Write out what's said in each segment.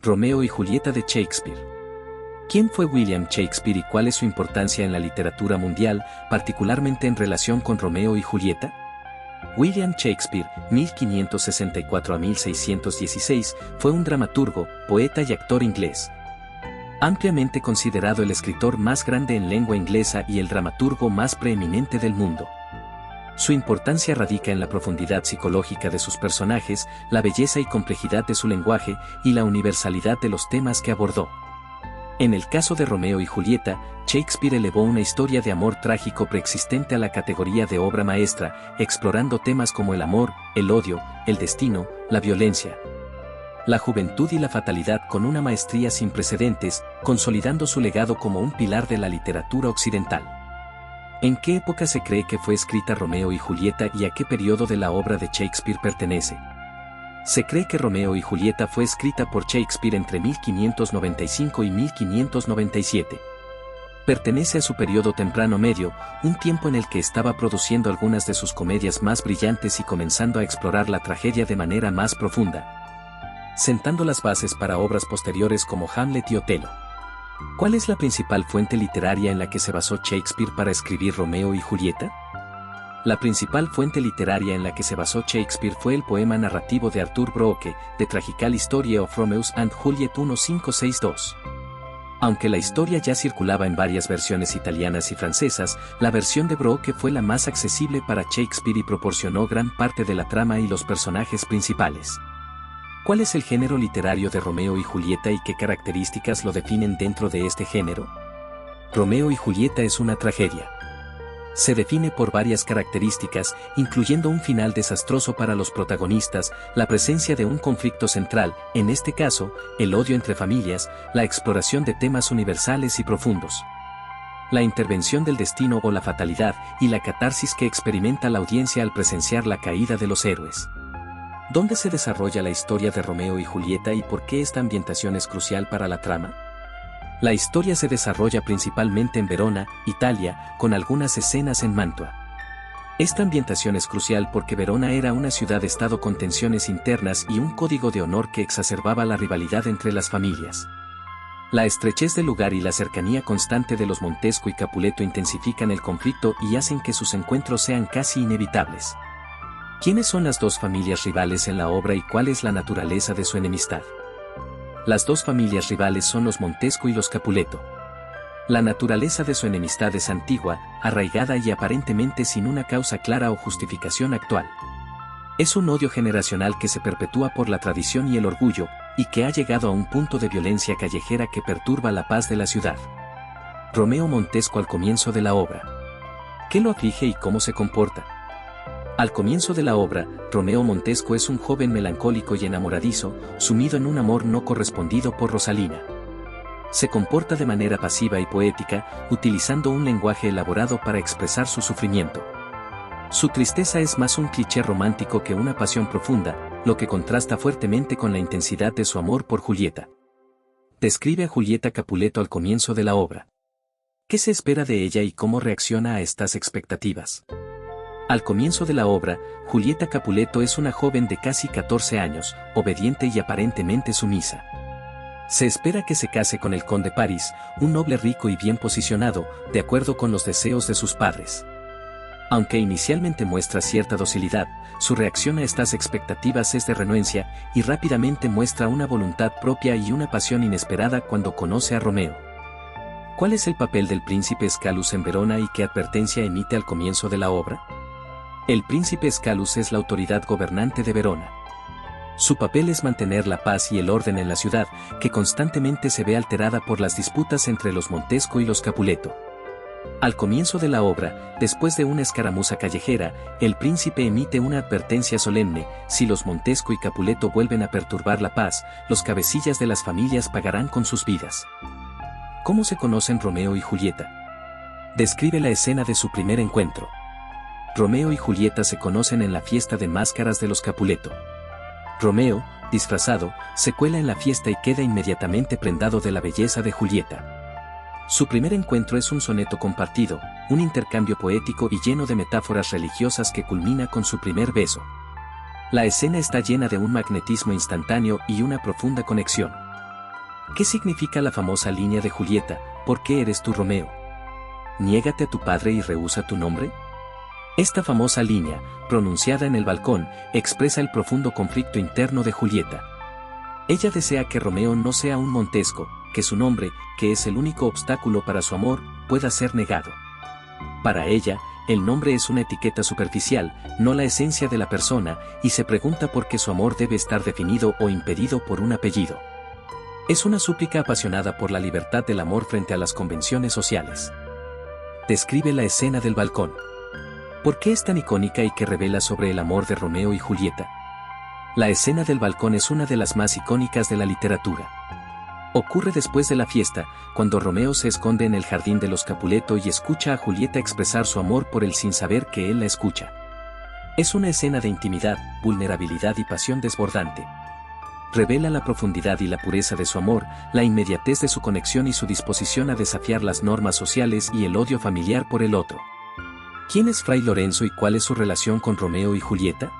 Romeo y Julieta de Shakespeare. ¿Quién fue William Shakespeare y cuál es su importancia en la literatura mundial, particularmente en relación con Romeo y Julieta? William Shakespeare, 1564 a 1616, fue un dramaturgo, poeta y actor inglés. Ampliamente considerado el escritor más grande en lengua inglesa y el dramaturgo más preeminente del mundo. Su importancia radica en la profundidad psicológica de sus personajes, la belleza y complejidad de su lenguaje y la universalidad de los temas que abordó. En el caso de Romeo y Julieta, Shakespeare elevó una historia de amor trágico preexistente a la categoría de obra maestra, explorando temas como el amor, el odio, el destino, la violencia, la juventud y la fatalidad con una maestría sin precedentes, consolidando su legado como un pilar de la literatura occidental. ¿En qué época se cree que fue escrita Romeo y Julieta y a qué periodo de la obra de Shakespeare pertenece? Se cree que Romeo y Julieta fue escrita por Shakespeare entre 1595 y 1597. Pertenece a su periodo temprano medio, un tiempo en el que estaba produciendo algunas de sus comedias más brillantes y comenzando a explorar la tragedia de manera más profunda, sentando las bases para obras posteriores como Hamlet y Otelo. ¿Cuál es la principal fuente literaria en la que se basó Shakespeare para escribir Romeo y Julieta? La principal fuente literaria en la que se basó Shakespeare fue el poema narrativo de Arthur Broke, The Tragical History of Romeo and Juliet 1562. Aunque la historia ya circulaba en varias versiones italianas y francesas, la versión de Broke fue la más accesible para Shakespeare y proporcionó gran parte de la trama y los personajes principales. ¿Cuál es el género literario de Romeo y Julieta y qué características lo definen dentro de este género? Romeo y Julieta es una tragedia. Se define por varias características, incluyendo un final desastroso para los protagonistas, la presencia de un conflicto central, en este caso, el odio entre familias, la exploración de temas universales y profundos, la intervención del destino o la fatalidad, y la catarsis que experimenta la audiencia al presenciar la caída de los héroes. ¿Dónde se desarrolla la historia de Romeo y Julieta y por qué esta ambientación es crucial para la trama? La historia se desarrolla principalmente en Verona, Italia, con algunas escenas en Mantua. Esta ambientación es crucial porque Verona era una ciudad-estado con tensiones internas y un código de honor que exacerbaba la rivalidad entre las familias. La estrechez del lugar y la cercanía constante de los Montesco y Capuleto intensifican el conflicto y hacen que sus encuentros sean casi inevitables. ¿Quiénes son las dos familias rivales en la obra y cuál es la naturaleza de su enemistad? Las dos familias rivales son los Montesco y los Capuleto. La naturaleza de su enemistad es antigua, arraigada y aparentemente sin una causa clara o justificación actual. Es un odio generacional que se perpetúa por la tradición y el orgullo, y que ha llegado a un punto de violencia callejera que perturba la paz de la ciudad. Romeo Montesco al comienzo de la obra. ¿Qué lo aflige y cómo se comporta? Al comienzo de la obra, Romeo Montesco es un joven melancólico y enamoradizo, sumido en un amor no correspondido por Rosalina. Se comporta de manera pasiva y poética, utilizando un lenguaje elaborado para expresar su sufrimiento. Su tristeza es más un cliché romántico que una pasión profunda, lo que contrasta fuertemente con la intensidad de su amor por Julieta. Describe a Julieta Capuleto al comienzo de la obra. ¿Qué se espera de ella y cómo reacciona a estas expectativas? Al comienzo de la obra, Julieta Capuleto es una joven de casi 14 años, obediente y aparentemente sumisa. Se espera que se case con el conde Paris, un noble rico y bien posicionado, de acuerdo con los deseos de sus padres. Aunque inicialmente muestra cierta docilidad, su reacción a estas expectativas es de renuencia, y rápidamente muestra una voluntad propia y una pasión inesperada cuando conoce a Romeo. ¿Cuál es el papel del príncipe Escalus en Verona y qué advertencia emite al comienzo de la obra? El príncipe Escalus es la autoridad gobernante de Verona. Su papel es mantener la paz y el orden en la ciudad, que constantemente se ve alterada por las disputas entre los Montesco y los Capuleto. Al comienzo de la obra, después de una escaramuza callejera, el príncipe emite una advertencia solemne: si los Montesco y Capuleto vuelven a perturbar la paz, los cabecillas de las familias pagarán con sus vidas. ¿Cómo se conocen Romeo y Julieta? Describe la escena de su primer encuentro. Romeo y Julieta se conocen en la fiesta de máscaras de los Capuleto. Romeo, disfrazado, se cuela en la fiesta y queda inmediatamente prendado de la belleza de Julieta. Su primer encuentro es un soneto compartido, un intercambio poético y lleno de metáforas religiosas que culmina con su primer beso. La escena está llena de un magnetismo instantáneo y una profunda conexión. ¿Qué significa la famosa línea de Julieta? ¿Por qué eres tú Romeo? ¿Niégate a tu padre y rehúsa tu nombre? Esta famosa línea, pronunciada en el balcón, expresa el profundo conflicto interno de Julieta. Ella desea que Romeo no sea un Montesco, que su nombre, que es el único obstáculo para su amor, pueda ser negado. Para ella, el nombre es una etiqueta superficial, no la esencia de la persona, y se pregunta por qué su amor debe estar definido o impedido por un apellido. Es una súplica apasionada por la libertad del amor frente a las convenciones sociales. Describe la escena del balcón. ¿Por qué es tan icónica y qué revela sobre el amor de Romeo y Julieta? La escena del balcón es una de las más icónicas de la literatura. Ocurre después de la fiesta, cuando Romeo se esconde en el jardín de los Capuleto y escucha a Julieta expresar su amor por él sin saber que él la escucha. Es una escena de intimidad, vulnerabilidad y pasión desbordante. Revela la profundidad y la pureza de su amor, la inmediatez de su conexión y su disposición a desafiar las normas sociales y el odio familiar por el otro. ¿Quién es Fray Lorenzo y cuál es su relación con Romeo y Julieta?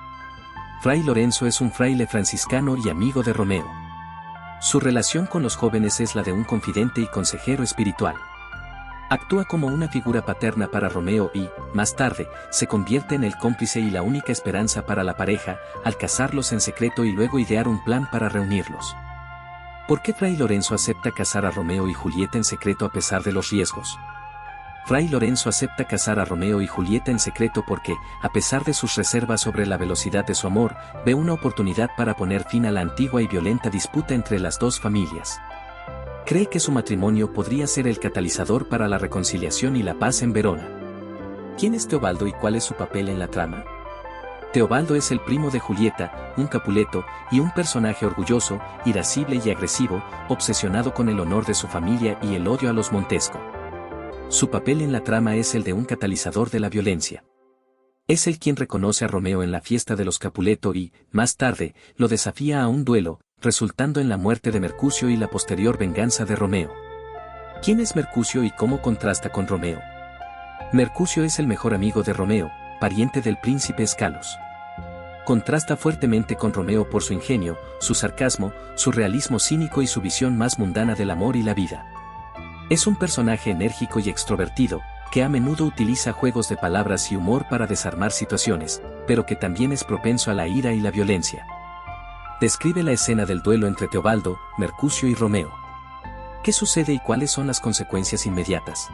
Fray Lorenzo es un fraile franciscano y amigo de Romeo. Su relación con los jóvenes es la de un confidente y consejero espiritual. Actúa como una figura paterna para Romeo y, más tarde, se convierte en el cómplice y la única esperanza para la pareja, al casarlos en secreto y luego idear un plan para reunirlos. ¿Por qué Fray Lorenzo acepta casar a Romeo y Julieta en secreto a pesar de los riesgos? Fray Lorenzo acepta casar a Romeo y Julieta en secreto porque, a pesar de sus reservas sobre la velocidad de su amor, ve una oportunidad para poner fin a la antigua y violenta disputa entre las dos familias. Cree que su matrimonio podría ser el catalizador para la reconciliación y la paz en Verona. ¿Quién es Teobaldo y cuál es su papel en la trama? Teobaldo es el primo de Julieta, un Capuleto, y un personaje orgulloso, irascible y agresivo, obsesionado con el honor de su familia y el odio a los Montesco. Su papel en la trama es el de un catalizador de la violencia. Es el quien reconoce a Romeo en la fiesta de los Capuleto y, más tarde, lo desafía a un duelo, resultando en la muerte de Mercucio y la posterior venganza de Romeo. ¿Quién es Mercucio y cómo contrasta con Romeo? Mercucio es el mejor amigo de Romeo, pariente del príncipe Escalos. Contrasta fuertemente con Romeo por su ingenio, su sarcasmo, su realismo cínico y su visión más mundana del amor y la vida. Es un personaje enérgico y extrovertido, que a menudo utiliza juegos de palabras y humor para desarmar situaciones, pero que también es propenso a la ira y la violencia. Describe la escena del duelo entre Teobaldo, Mercucio y Romeo. ¿Qué sucede y cuáles son las consecuencias inmediatas?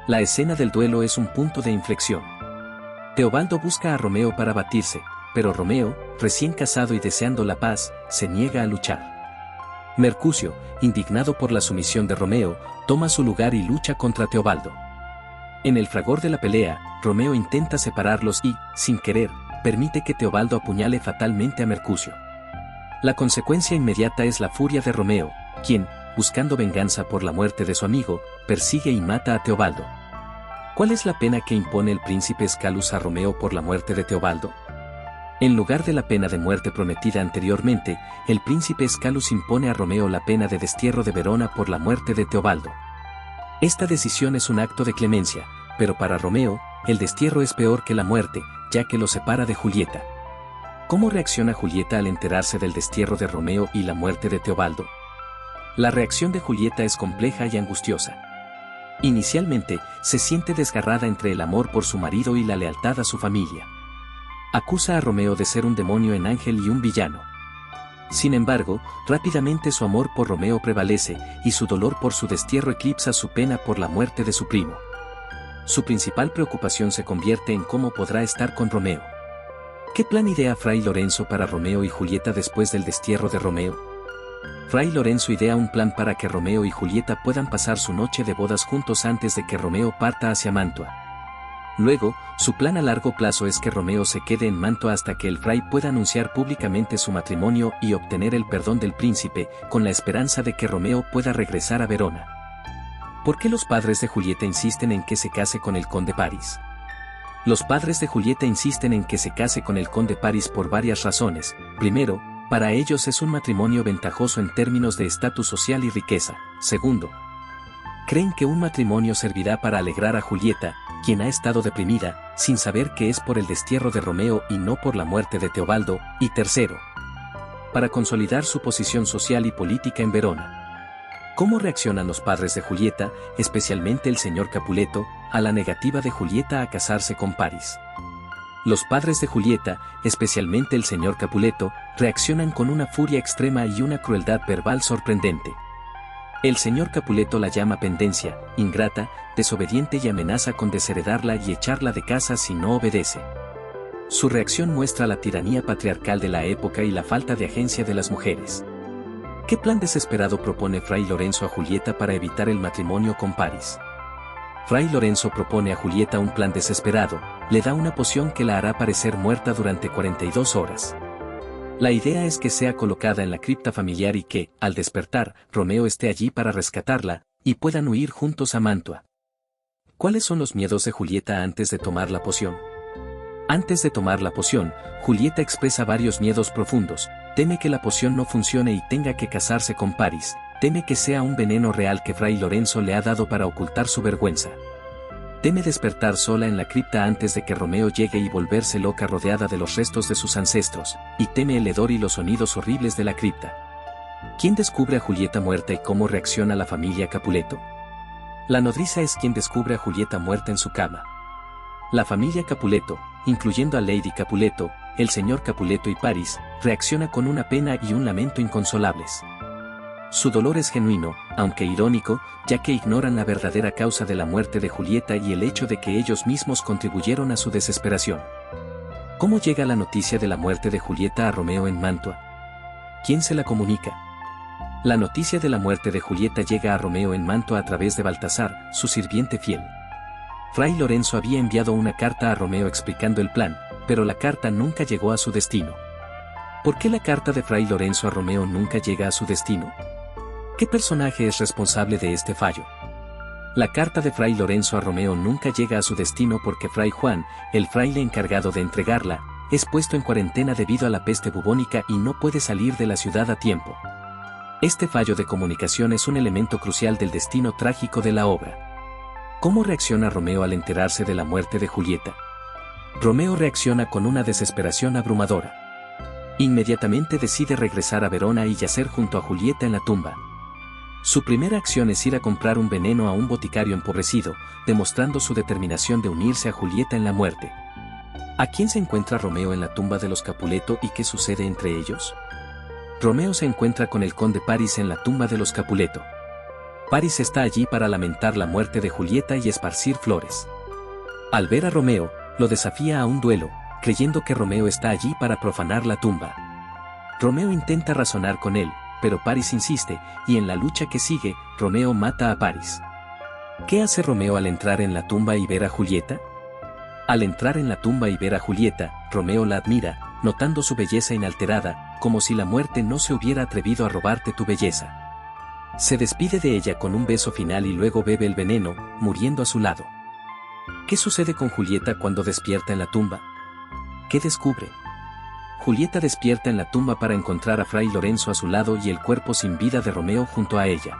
La escena del duelo es un punto de inflexión. Teobaldo busca a Romeo para batirse, pero Romeo, recién casado y deseando la paz, se niega a luchar. Mercucio, indignado por la sumisión de Romeo, toma su lugar y lucha contra Teobaldo. En el fragor de la pelea, Romeo intenta separarlos y, sin querer, permite que Teobaldo apuñale fatalmente a Mercucio. La consecuencia inmediata es la furia de Romeo, quien, buscando venganza por la muerte de su amigo, persigue y mata a Teobaldo. ¿Cuál es la pena que impone el príncipe Escalus a Romeo por la muerte de Teobaldo? En lugar de la pena de muerte prometida anteriormente, el príncipe Escalus impone a Romeo la pena de destierro de Verona por la muerte de Teobaldo. Esta decisión es un acto de clemencia, pero para Romeo, el destierro es peor que la muerte, ya que lo separa de Julieta. ¿Cómo reacciona Julieta al enterarse del destierro de Romeo y la muerte de Teobaldo? La reacción de Julieta es compleja y angustiosa. Inicialmente, se siente desgarrada entre el amor por su marido y la lealtad a su familia. Acusa a Romeo de ser un demonio en ángel y un villano. Sin embargo, rápidamente su amor por Romeo prevalece, y su dolor por su destierro eclipsa su pena por la muerte de su primo. Su principal preocupación se convierte en cómo podrá estar con Romeo. ¿Qué plan idea Fray Lorenzo para Romeo y Julieta después del destierro de Romeo? Fray Lorenzo idea un plan para que Romeo y Julieta puedan pasar su noche de bodas juntos antes de que Romeo parta hacia Mantua. Luego, su plan a largo plazo es que Romeo se quede en Mantua hasta que el fray pueda anunciar públicamente su matrimonio y obtener el perdón del príncipe, con la esperanza de que Romeo pueda regresar a Verona. ¿Por qué los padres de Julieta insisten en que se case con el conde Paris? Los padres de Julieta insisten en que se case con el conde Paris por varias razones. Primero, para ellos es un matrimonio ventajoso en términos de estatus social y riqueza. Segundo, creen que un matrimonio servirá para alegrar a Julieta, quien ha estado deprimida, sin saber que es por el destierro de Romeo y no por la muerte de Teobaldo. Y tercero, para consolidar su posición social y política en Verona. ¿Cómo reaccionan los padres de Julieta, especialmente el señor Capuleto, a la negativa de Julieta a casarse con Paris? Los padres de Julieta, especialmente el señor Capuleto, reaccionan con una furia extrema y una crueldad verbal sorprendente. El señor Capuleto la llama pendencia, ingrata, desobediente y amenaza con desheredarla y echarla de casa si no obedece. Su reacción muestra la tiranía patriarcal de la época y la falta de agencia de las mujeres. ¿Qué plan desesperado propone Fray Lorenzo a Julieta para evitar el matrimonio con Paris? Fray Lorenzo propone a Julieta un plan desesperado, le da una poción que la hará parecer muerta durante 42 horas. La idea es que sea colocada en la cripta familiar y que, al despertar, Romeo esté allí para rescatarla, y puedan huir juntos a Mantua. ¿Cuáles son los miedos de Julieta antes de tomar la poción? Antes de tomar la poción, Julieta expresa varios miedos profundos. Teme que la poción no funcione y tenga que casarse con Paris, teme que sea un veneno real que Fray Lorenzo le ha dado para ocultar su vergüenza. Teme despertar sola en la cripta antes de que Romeo llegue y volverse loca rodeada de los restos de sus ancestros, y teme el hedor y los sonidos horribles de la cripta. ¿Quién descubre a Julieta muerta y cómo reacciona la familia Capuleto? La nodriza es quien descubre a Julieta muerta en su cama. La familia Capuleto, incluyendo a Lady Capuleto, el señor Capuleto y Paris, reacciona con una pena y un lamento inconsolables. Su dolor es genuino, aunque irónico, ya que ignoran la verdadera causa de la muerte de Julieta y el hecho de que ellos mismos contribuyeron a su desesperación. ¿Cómo llega la noticia de la muerte de Julieta a Romeo en Mantua? ¿Quién se la comunica? La noticia de la muerte de Julieta llega a Romeo en Mantua a través de Baltasar, su sirviente fiel. Fray Lorenzo había enviado una carta a Romeo explicando el plan, pero la carta nunca llegó a su destino. ¿Por qué la carta de Fray Lorenzo a Romeo nunca llega a su destino? ¿Qué personaje es responsable de este fallo? La carta de Fray Lorenzo a Romeo nunca llega a su destino porque Fray Juan, el fraile encargado de entregarla, es puesto en cuarentena debido a la peste bubónica y no puede salir de la ciudad a tiempo. Este fallo de comunicación es un elemento crucial del destino trágico de la obra. ¿Cómo reacciona Romeo al enterarse de la muerte de Julieta? Romeo reacciona con una desesperación abrumadora. Inmediatamente decide regresar a Verona y yacer junto a Julieta en la tumba. Su primera acción es ir a comprar un veneno a un boticario empobrecido, demostrando su determinación de unirse a Julieta en la muerte. ¿A quién se encuentra Romeo en la tumba de los Capuleto y qué sucede entre ellos? Romeo se encuentra con el conde Paris en la tumba de los Capuleto. Paris está allí para lamentar la muerte de Julieta y esparcir flores. Al ver a Romeo, lo desafía a un duelo, creyendo que Romeo está allí para profanar la tumba. Romeo intenta razonar con él, pero Paris insiste, y en la lucha que sigue, Romeo mata a Paris. ¿Qué hace Romeo al entrar en la tumba y ver a Julieta? Al entrar en la tumba y ver a Julieta, Romeo la admira, notando su belleza inalterada, como si la muerte no se hubiera atrevido a robarte tu belleza. Se despide de ella con un beso final y luego bebe el veneno, muriendo a su lado. ¿Qué sucede con Julieta cuando despierta en la tumba? ¿Qué descubre? Julieta despierta en la tumba para encontrar a Fray Lorenzo a su lado y el cuerpo sin vida de Romeo junto a ella.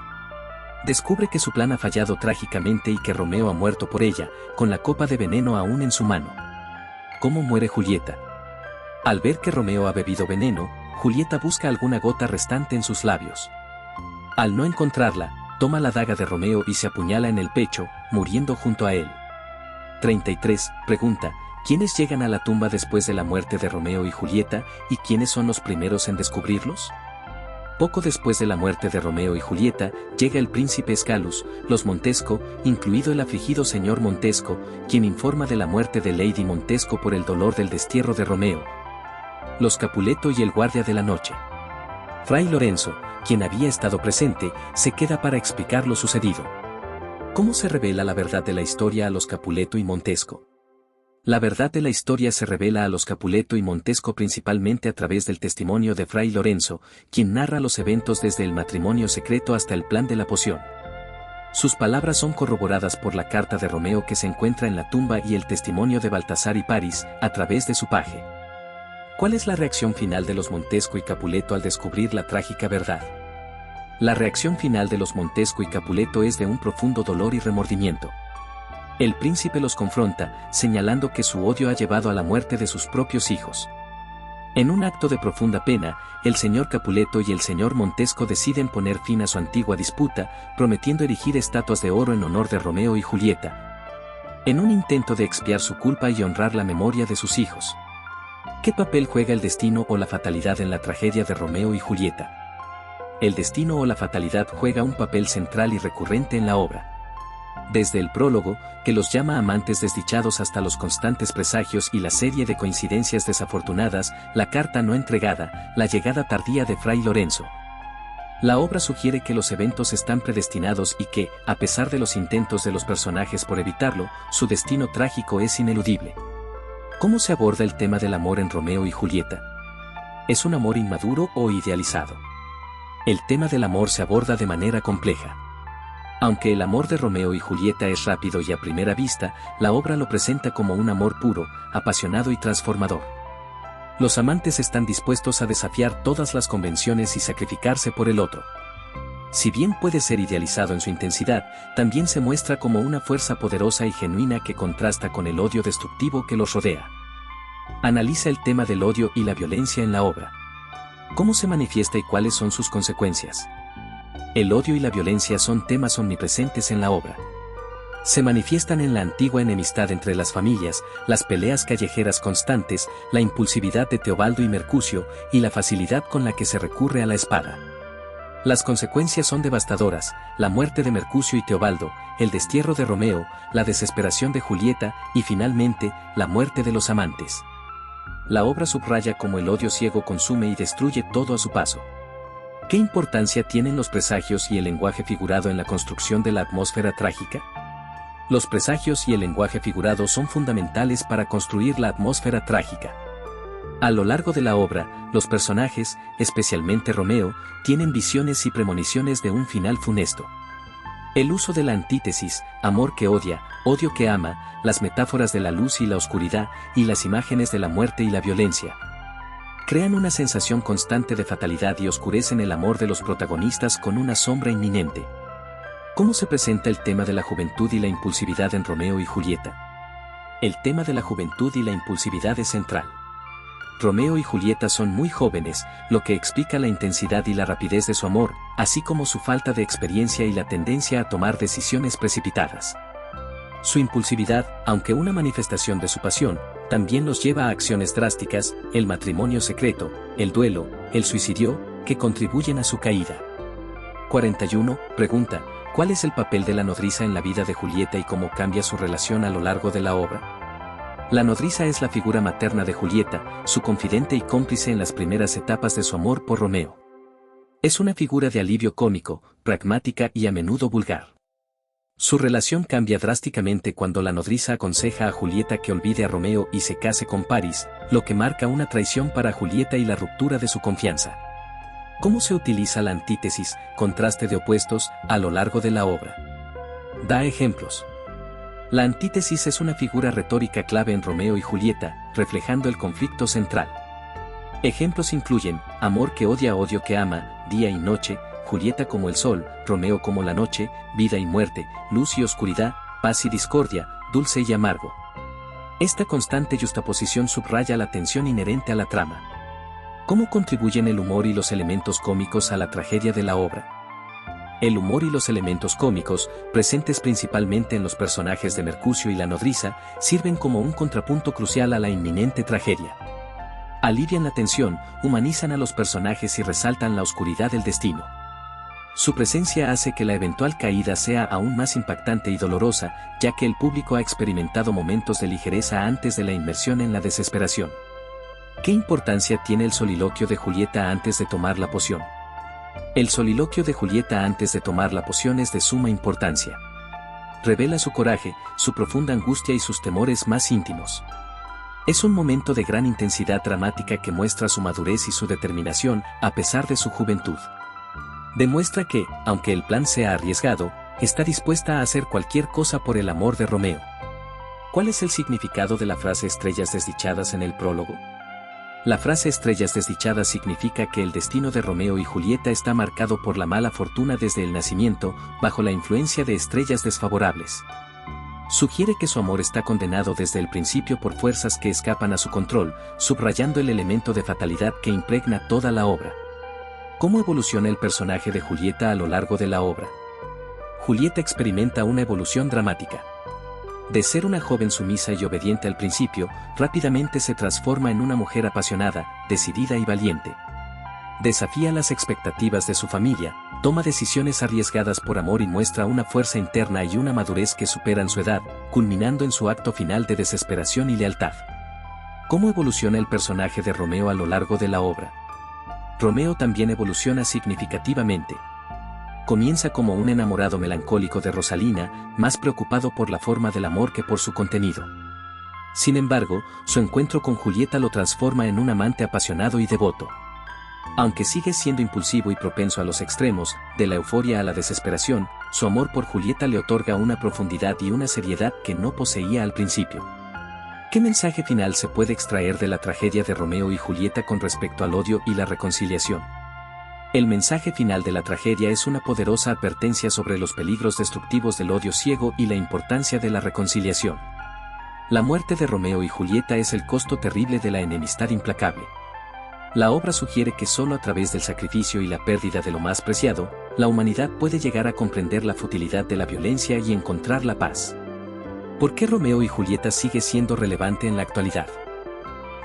Descubre que su plan ha fallado trágicamente y que Romeo ha muerto por ella, con la copa de veneno aún en su mano. ¿Cómo muere Julieta? Al ver que Romeo ha bebido veneno, Julieta busca alguna gota restante en sus labios. Al no encontrarla, toma la daga de Romeo y se apuñala en el pecho, muriendo junto a él. 33. Pregunta: ¿quiénes llegan a la tumba después de la muerte de Romeo y Julieta, y quiénes son los primeros en descubrirlos? Poco después de la muerte de Romeo y Julieta, llega el príncipe Escalus, los Montesco, incluido el afligido señor Montesco, quien informa de la muerte de Lady Montesco por el dolor del destierro de Romeo. Los Capuleto y el guardia de la noche. Fray Lorenzo, quien había estado presente, se queda para explicar lo sucedido. ¿Cómo se revela la verdad de la historia a los Capuleto y Montesco? La verdad de la historia se revela a los Capuleto y Montesco principalmente a través del testimonio de Fray Lorenzo, quien narra los eventos desde el matrimonio secreto hasta el plan de la poción. Sus palabras son corroboradas por la carta de Romeo que se encuentra en la tumba y el testimonio de Baltasar y Paris, a través de su paje. ¿Cuál es la reacción final de los Montesco y Capuleto al descubrir la trágica verdad? La reacción final de los Montesco y Capuleto es de un profundo dolor y remordimiento. El príncipe los confronta, señalando que su odio ha llevado a la muerte de sus propios hijos. En un acto de profunda pena, el señor Capuleto y el señor Montesco deciden poner fin a su antigua disputa, prometiendo erigir estatuas de oro en honor de Romeo y Julieta, en un intento de expiar su culpa y honrar la memoria de sus hijos. ¿Qué papel juega el destino o la fatalidad en la tragedia de Romeo y Julieta? El destino o la fatalidad juega un papel central y recurrente en la obra. Desde el prólogo, que los llama amantes desdichados, hasta los constantes presagios y la serie de coincidencias desafortunadas, la carta no entregada, la llegada tardía de Fray Lorenzo. La obra sugiere que los eventos están predestinados y que, a pesar de los intentos de los personajes por evitarlo, su destino trágico es ineludible. ¿Cómo se aborda el tema del amor en Romeo y Julieta? ¿Es un amor inmaduro o idealizado? El tema del amor se aborda de manera compleja. Aunque el amor de Romeo y Julieta es rápido y a primera vista, la obra lo presenta como un amor puro, apasionado y transformador. Los amantes están dispuestos a desafiar todas las convenciones y sacrificarse por el otro. Si bien puede ser idealizado en su intensidad, también se muestra como una fuerza poderosa y genuina que contrasta con el odio destructivo que los rodea. Analiza el tema del odio y la violencia en la obra. ¿Cómo se manifiesta y cuáles son sus consecuencias? El odio y la violencia son temas omnipresentes en la obra. Se manifiestan en la antigua enemistad entre las familias, las peleas callejeras constantes, la impulsividad de Teobaldo y Mercucio, y la facilidad con la que se recurre a la espada. Las consecuencias son devastadoras: la muerte de Mercucio y Teobaldo, el destierro de Romeo, la desesperación de Julieta y finalmente, la muerte de los amantes. La obra subraya cómo el odio ciego consume y destruye todo a su paso. ¿Qué importancia tienen los presagios y el lenguaje figurado en la construcción de la atmósfera trágica? Los presagios y el lenguaje figurado son fundamentales para construir la atmósfera trágica. A lo largo de la obra, los personajes, especialmente Romeo, tienen visiones y premoniciones de un final funesto. El uso de la antítesis, amor que odia, odio que ama, las metáforas de la luz y la oscuridad, y las imágenes de la muerte y la violencia, crean una sensación constante de fatalidad y oscurecen el amor de los protagonistas con una sombra inminente. ¿Cómo se presenta el tema de la juventud y la impulsividad en Romeo y Julieta? El tema de la juventud y la impulsividad es central. Romeo y Julieta son muy jóvenes, lo que explica la intensidad y la rapidez de su amor, así como su falta de experiencia y la tendencia a tomar decisiones precipitadas. Su impulsividad, aunque una manifestación de su pasión, también los lleva a acciones drásticas: el matrimonio secreto, el duelo, el suicidio, que contribuyen a su caída. 41. Pregunta: ¿cuál es el papel de la nodriza en la vida de Julieta y cómo cambia su relación a lo largo de la obra? La nodriza es la figura materna de Julieta, su confidente y cómplice en las primeras etapas de su amor por Romeo. Es una figura de alivio cómico, pragmática y a menudo vulgar. Su relación cambia drásticamente cuando la nodriza aconseja a Julieta que olvide a Romeo y se case con Paris, lo que marca una traición para Julieta y la ruptura de su confianza. ¿Cómo se utiliza la antítesis, contraste de opuestos, a lo largo de la obra? Da ejemplos. La antítesis es una figura retórica clave en Romeo y Julieta, reflejando el conflicto central. Ejemplos incluyen: amor que odia, odio que ama, día y noche, Julieta como el sol, Romeo como la noche, vida y muerte, luz y oscuridad, paz y discordia, dulce y amargo. Esta constante yuxtaposición subraya la tensión inherente a la trama. ¿Cómo contribuyen el humor y los elementos cómicos a la tragedia de la obra? El humor y los elementos cómicos, presentes principalmente en los personajes de Mercucio y la nodriza, sirven como un contrapunto crucial a la inminente tragedia. Alivian la tensión, humanizan a los personajes y resaltan la oscuridad del destino. Su presencia hace que la eventual caída sea aún más impactante y dolorosa, ya que el público ha experimentado momentos de ligereza antes de la inmersión en la desesperación. ¿Qué importancia tiene el soliloquio de Julieta antes de tomar la poción? El soliloquio de Julieta antes de tomar la poción es de suma importancia. Revela su coraje, su profunda angustia y sus temores más íntimos. Es un momento de gran intensidad dramática que muestra su madurez y su determinación, a pesar de su juventud. Demuestra que, aunque el plan sea arriesgado, está dispuesta a hacer cualquier cosa por el amor de Romeo. ¿Cuál es el significado de la frase estrellas desdichadas en el prólogo? La frase estrellas desdichadas significa que el destino de Romeo y Julieta está marcado por la mala fortuna desde el nacimiento, bajo la influencia de estrellas desfavorables. Sugiere que su amor está condenado desde el principio por fuerzas que escapan a su control, subrayando el elemento de fatalidad que impregna toda la obra. ¿Cómo evoluciona el personaje de Julieta a lo largo de la obra? Julieta experimenta una evolución dramática. De ser una joven sumisa y obediente al principio, rápidamente se transforma en una mujer apasionada, decidida y valiente. Desafía las expectativas de su familia, toma decisiones arriesgadas por amor y muestra una fuerza interna y una madurez que superan su edad, culminando en su acto final de desesperación y lealtad. ¿Cómo evoluciona el personaje de Romeo a lo largo de la obra? Romeo también evoluciona significativamente. Comienza como un enamorado melancólico de Rosalina, más preocupado por la forma del amor que por su contenido. Sin embargo, su encuentro con Julieta lo transforma en un amante apasionado y devoto. Aunque sigue siendo impulsivo y propenso a los extremos, de la euforia a la desesperación, su amor por Julieta le otorga una profundidad y una seriedad que no poseía al principio. ¿Qué mensaje final se puede extraer de la tragedia de Romeo y Julieta con respecto al odio y la reconciliación? El mensaje final de la tragedia es una poderosa advertencia sobre los peligros destructivos del odio ciego y la importancia de la reconciliación. La muerte de Romeo y Julieta es el costo terrible de la enemistad implacable. La obra sugiere que solo a través del sacrificio y la pérdida de lo más preciado, la humanidad puede llegar a comprender la futilidad de la violencia y encontrar la paz. ¿Por qué Romeo y Julieta sigue siendo relevante en la actualidad?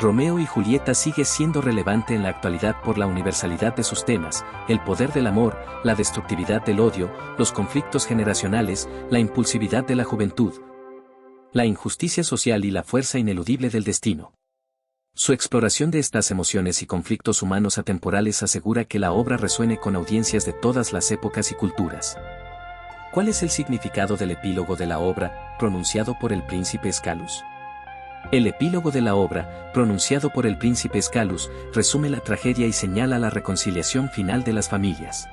Romeo y Julieta sigue siendo relevante en la actualidad por la universalidad de sus temas, el poder del amor, la destructividad del odio, los conflictos generacionales, la impulsividad de la juventud, la injusticia social y la fuerza ineludible del destino. Su exploración de estas emociones y conflictos humanos atemporales asegura que la obra resuene con audiencias de todas las épocas y culturas. ¿Cuál es el significado del epílogo de la obra, pronunciado por el príncipe Escalus? El epílogo de la obra, pronunciado por el príncipe Escalus, resume la tragedia y señala la reconciliación final de las familias.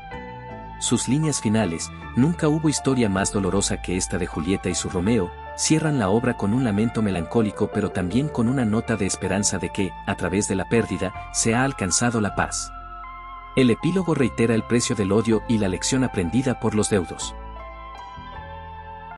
Sus líneas finales, nunca hubo historia más dolorosa que esta de Julieta y su Romeo, cierran la obra con un lamento melancólico pero también con una nota de esperanza de que, a través de la pérdida, se ha alcanzado la paz. El epílogo reitera el precio del odio y la lección aprendida por los deudos.